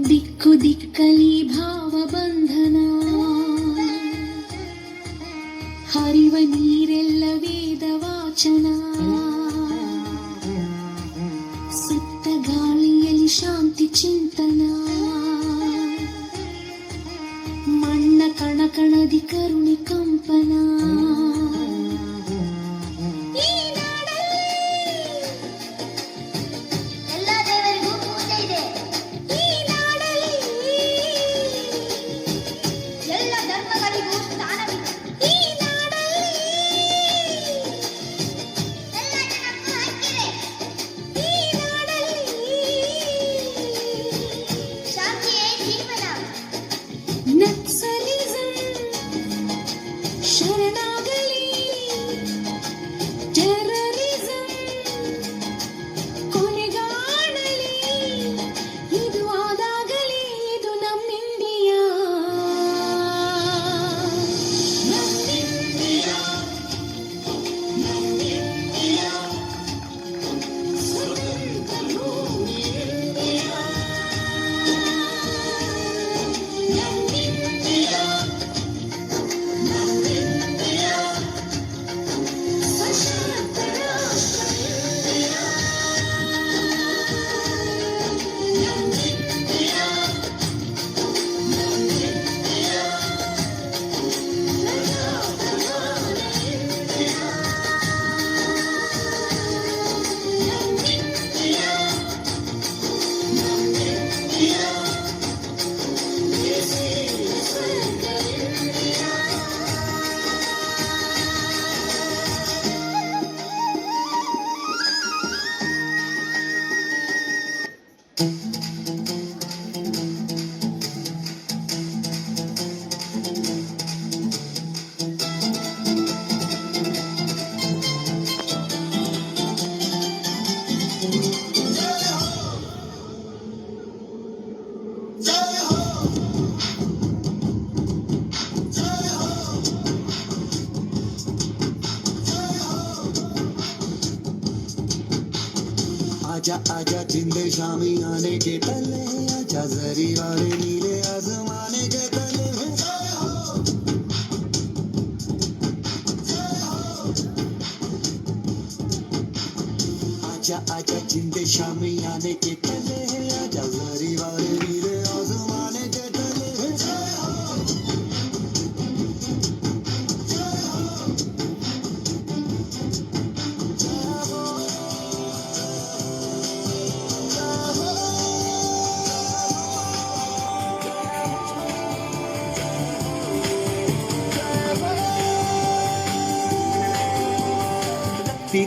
ದಿಕ್ಕು ದಿಕ್ಕಲಿ ಭಾವ ಬಂಧನ, ಹರಿವ ನೀರೆಲ್ಲ ವೇದ ವಾಚನ, ಸುತ್ತ ಗಾಳಿಯಲ್ಲಿ ಶಾಂತಿ ಚಿಂತನ, ಮಣ್ಣ ಕಣ ಕಣದಿ ಕರುಣೆ ಕಂಪನ. ಶರಣಾಗಲಿ ಟೆರರಿಸಂ ಕೊನೆಗಾಣಲಿ, ಇದು ಆದಾಗಲಿ ಇದು ನಮ್ಮ ಇಂಡಿಯಾ, ಸ್ವತಂತ್ರ ಭೂಮಿ ಇಂಡಿಯಾ, आजा आजा जिंदे शामी आने के तले, आजा जरी वाले नीले आसमाने के तले, आजा आजा जिंदे शामी आने के तले, आजा जरी वाले नीले आसमाने के तले.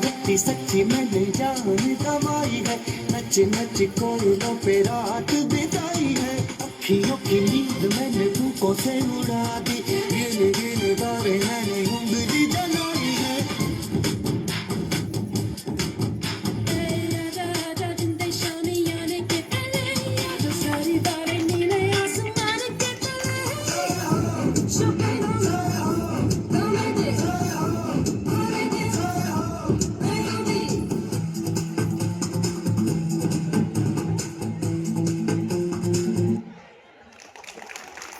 रत्ती सच्ची मैंने जान कमाई है, नच नच कोयलों पे रात बिताई है, अखियों की नींद मैंने भूखों से उड़ा दी, गिन गिन तारे मैंने